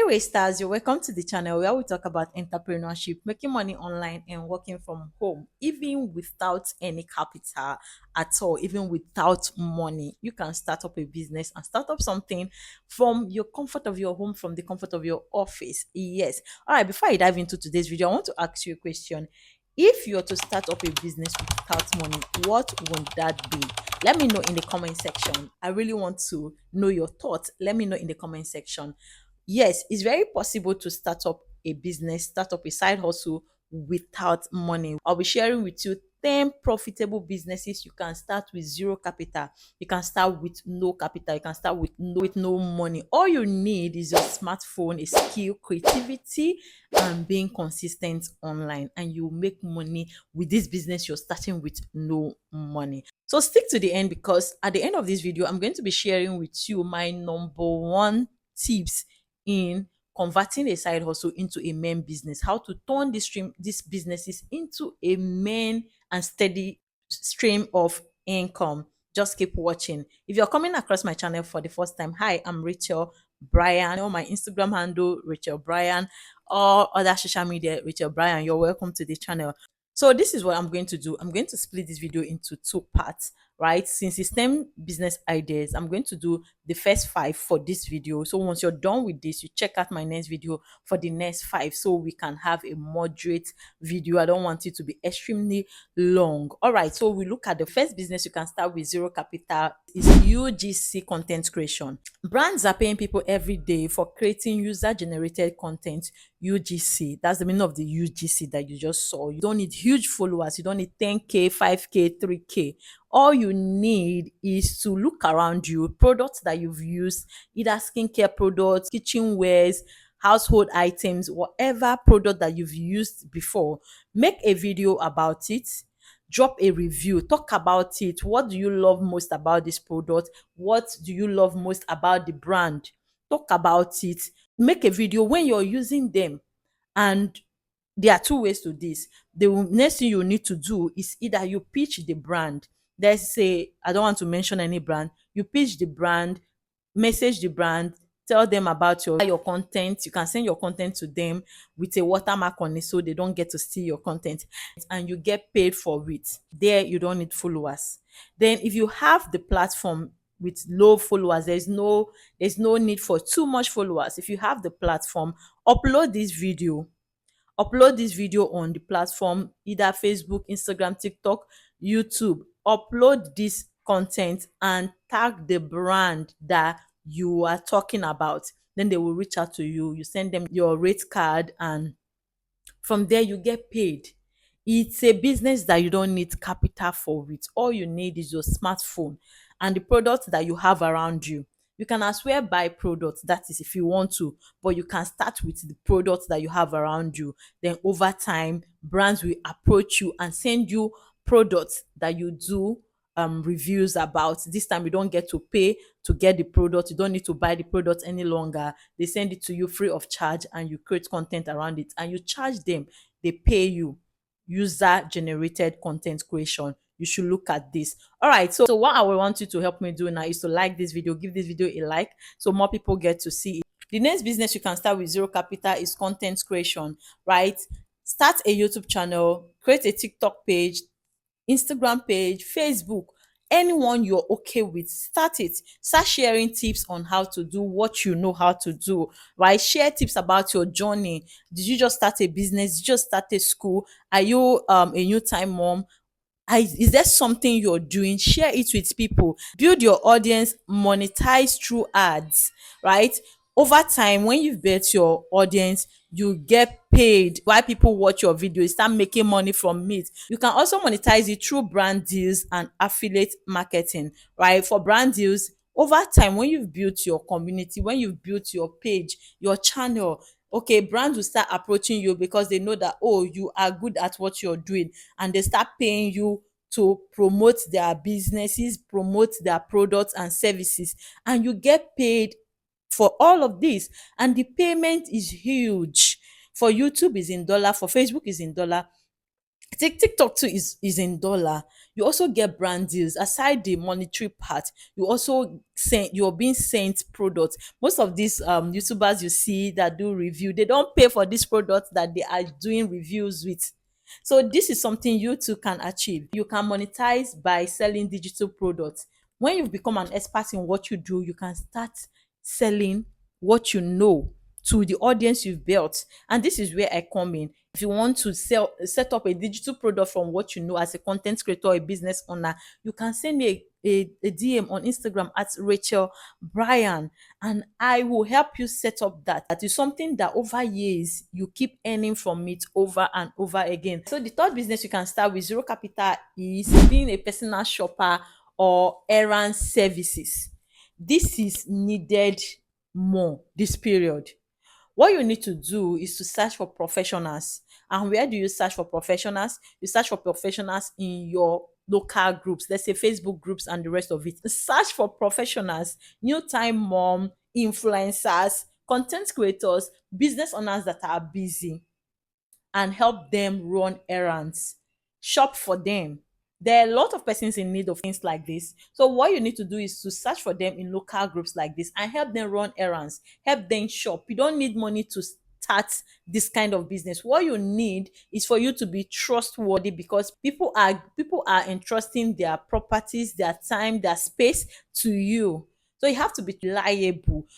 Anyway, stars, you're welcome to the channel where we talk about entrepreneurship, making money online, and working from home, even without any capital at all, even without money. You can start up a business and start up something from your comfort of your home, from the comfort of your office. Yes. All right, before I dive into today's video, I want to ask you a question. If you're to start up a business without money, what would that be? Let me know in the comment section. I really want to know your thoughts. Let me know in the comment section. Yes, it's very possible to start up a business, start up a side hustle without money. I'll be sharing with you 10 profitable businesses you can start with zero capital. You can start with no capital. You can start with no money. All you need is your smartphone, a skill, creativity, and being consistent online. And you make money with this business you're starting with no money. So stick to the end, because at the end of this video, I'm going to be sharing with you my number one tips in converting a side hustle into a main business, how to turn these businesses into a main and steady stream of income. Just keep watching. If you're coming across my channel for the first time, hi, I'm Rachel Bryan. On my Instagram handle, Rachel Bryan, or other social media, Rachel Bryan. You're welcome to the channel. So this is what I'm going to do. I'm going to split this video into two parts, right? Since it's 10 business ideas, I'm going to do the first 5 for this video. So once you're done with this, you check out my next video for the next 5, so we can have a moderate video. I don't want it to be extremely long. All right, so we look at the first business you can start with zero capital is UGC Content Creation. Brands are paying people every day for creating user-generated content. UGC, that's the meaning of the UGC that you just saw. You don't need huge followers. You don't need 10K, 5K, 3K. All you need is to look around you, products that you've used, either skincare products, kitchenwares, household items, whatever product that you've used before. Make a video about it, drop a review, talk about it. What do you love most about this product? What do you love most about the brand? Talk about it. Make a video when you're using them. And there are two ways to this. The next thing you need to do is either you pitch the brand. Let's say, I don't want to mention any brand. You pitch the brand, message the brand, tell them about your content. You can send your content to them with a watermark on it, so they don't get to steal your content, and you get paid for it. There, you don't need followers. Then if you have the platform with low followers, there's no need for too much followers. If you have the platform, upload this video upload this video on the platform, either Facebook, Instagram, TikTok, YouTube. Upload this content and tag the brand that you are talking about. Then they will reach out to you. You send them your rate card, and from there you get paid. It's a business that you don't need capital for it. All you need is your smartphone and the products that you have around you. You can as well buy products, that is if you want to, but you can start with the products that you have around you. Then over time, brands will approach you and send you products that you do reviews about. This time you don't get to pay to get the product. You don't need to buy the product any longer. They send it to you free of charge, and you create content around it and you charge them. They pay you. User generated content creation. You should look at this. All right, so what I will want you to help me do now is to like this video, give this video a like, so more people get to see it. The next business you can start with zero capital is content creation, right? Start a YouTube channel, create a TikTok page, Instagram page, Facebook, anyone you're okay with. Start it. Start sharing tips on how to do what you know how to do, right? Share tips about your journey. Did you just start a business? Did you just start a school? Are you a new time mom? Is there something you're doing? Share it with people. Build your audience, monetize through ads, right? Over time, when you've built your audience, you get paid while people watch your video. You start making money from it. You can also monetize it through brand deals and affiliate marketing, right? For brand deals, over time, when you've built your community, when you've built your page, your channel, okay, brands will start approaching you because they know that, oh, you are good at what you're doing, and they start paying you to promote their businesses, promote their products and services, and you get paid for all of this. And the payment is huge. For YouTube is in dollar, for Facebook is in dollar, TikTok too is in dollar. You also get brand deals aside the monetary part. You also send you're being sent products. Most of these YouTubers you see that do review, they don't pay for these products that they are doing reviews with. So this is something you too can achieve. You can monetize by selling digital products. When you've become an expert in what you do, you can start selling what you know to the audience you've built. And this is where I come in. If you want to set up a digital product from what you know as a content creator or a business owner, you can send me a DM on Instagram at Rachael Brian, and I will help you set up that. That is something that over years you keep earning from it over and over again. So the third business you can start with zero capital is being a personal shopper or errand services. This is needed more this period. What you need to do is to search for professionals. And where do you search for professionals? You search for professionals in your local groups, let's say Facebook groups and the rest of it. Search for professionals, new time mom, influencers, content creators, business owners that are busy, and help them run errands. Shop for them. There are a lot of persons in need of things like this. So what you need to do is to search for them in local groups like this and help them run errands, help them shop. You don't need money to start this kind of business. What you need is for you to be trustworthy, because people are entrusting their properties, their time, their space to you. So you have to be reliable,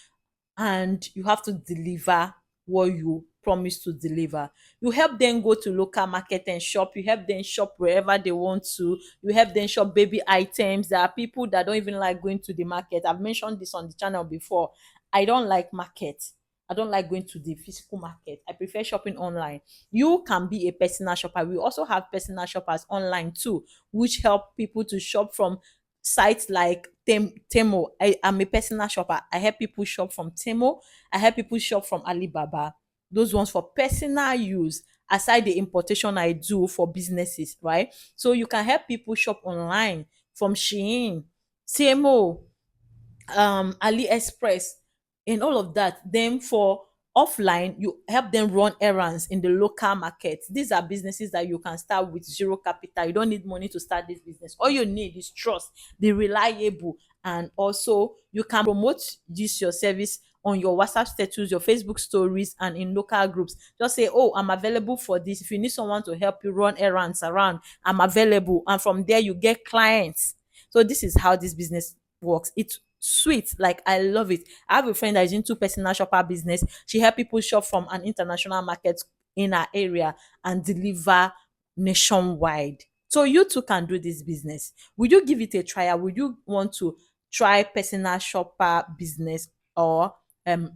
and you have to deliver what you promise to deliver. You help them go to local market and shop. You help them shop wherever they want to. You help them shop baby items. There are people that don't even like going to the market. I've mentioned this on the channel before. I don't like market. I don't like going to the physical market. I prefer shopping online. You can be a personal shopper. We also have personal shoppers online too, which help people to shop from sites like Temo. I'm a personal shopper. I help people shop from Temo. I help people shop from Alibaba. Those ones for personal use, aside the importation I do for businesses, right? So you can help people shop online from Shein, Temo, AliExpress, and all of that. Then for offline, you help them run errands in the local market. These are businesses that you can start with zero capital. You don't need money to start this business. All you need is trust, be reliable, and also you can promote this your service on your WhatsApp status, your Facebook stories, and in local groups. Just say, oh, I'm available for this. If you need someone to help you run errands around, I'm available. And from there, you get clients. So this is how this business works. It's sweet. Like, I love it. I have a friend that is into personal shopper business. She help people shop from an international market in her area and deliver nationwide. So you too can do this business. Would you give it a try? Would you want to try personal shopper business or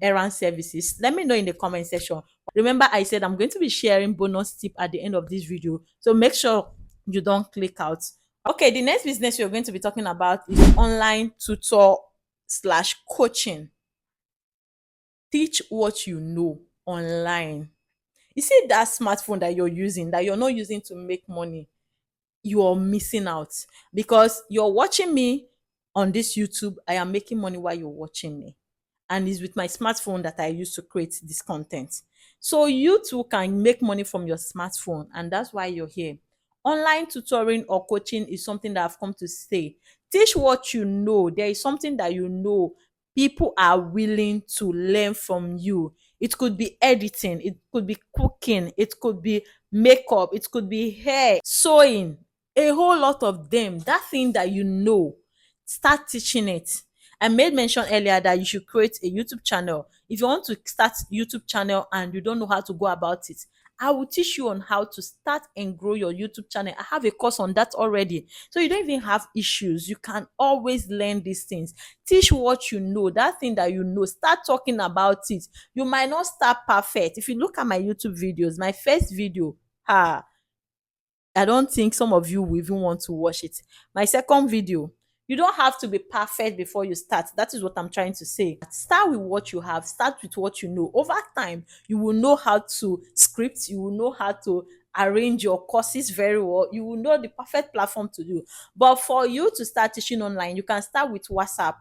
errand services? Let me know in the comment section. Remember, I said I'm going to be sharing bonus tip at the end of this video, so make sure you don't click out. Okay, the next business we're going to be talking about is online tutor slash coaching. Teach what you know online. You see that smartphone that you're using, that you're not using to make money, you're missing out, because you're watching me on this YouTube. I am making money while you're watching me, and it's with my smartphone that I use to create this content. So you too can make money from your smartphone, and that's why you're here. Online tutoring or coaching is something that I've come to stay. Teach what you know. There is something that you know people are willing to learn from you. It could be editing, it could be cooking, it could be makeup, it could be hair, sewing, a whole lot of them. That thing that you know, start teaching it. I made mention earlier that you should create a YouTube channel. If you want to start YouTube channel and you don't know how to go about it, I will teach you on how to start and grow your YouTube channel. I have a course on that already. So you don't even have issues. You can always learn these things. Teach what you know, that thing that you know. Start talking about it. You might not start perfect. If you look at my YouTube videos, my first video, I don't think some of you will even want to watch it. My second video, you don't have to be perfect before you start. That is what I'm trying to say. Start with what you have. Start with what you know. Over time, you will know how to script. You will know how to arrange your courses very well. You will know the perfect platform to do. But for you to start teaching online, you can start with WhatsApp.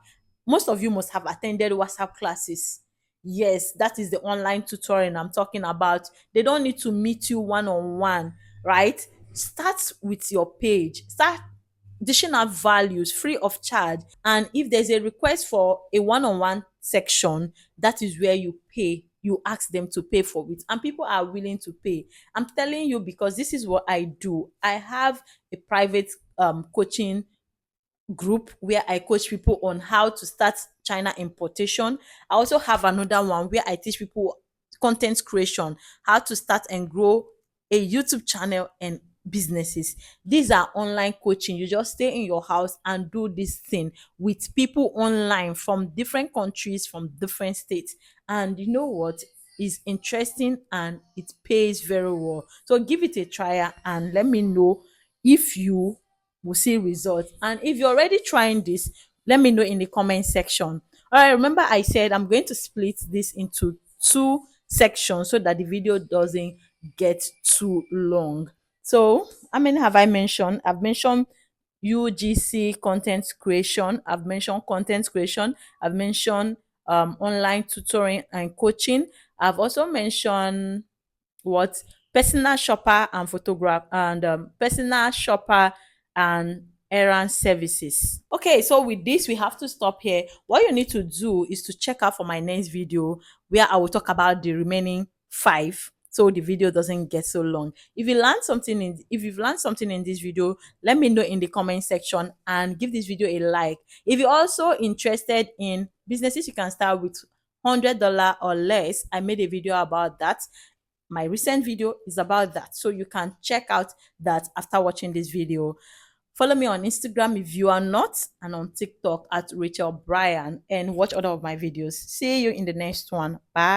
Most of you must have attended WhatsApp classes. Yes, that is the online tutoring I'm talking about. They don't need to meet you one on one, right? Start with your page. Start dishing out values free of charge. And if there's a request for a one-on-one section, that is where you pay. You ask them to pay for it, and people are willing to pay. I'm telling you, because this is what I do. I have a private coaching group where I coach people on how to start China importation. I also have another one where I teach people content creation, how to start and grow a YouTube channel and businesses. These are online coaching. You just stay in your house and do this thing with people online from different countries, from different states. And you know what? Is interesting and it pays very well. So give it a try and let me know if you will see results. And if you're already trying this, let me know in the comment section. All right, remember I said I'm going to split this into two sections so that the video doesn't get too long. So, how many have I mentioned? I've mentioned UGC content creation, I've mentioned content creation, I've mentioned online tutoring and coaching. I've also mentioned what personal shopper and photograph and personal shopper and errand services. Okay, so with this we have to stop here. What you need to do is to check out for my next video where I will talk about the remaining five, so the video doesn't get so long. If you've learned something in this video, let me know in the comment section and give this video a like. If you're also interested in businesses you can start with $100 or less, I made a video about that. My recent video is about that, so you can check out that after watching this video. Follow me on Instagram if you are not, and on TikTok at Rachael Bryan, and watch other of my videos. See you in the next one. Bye.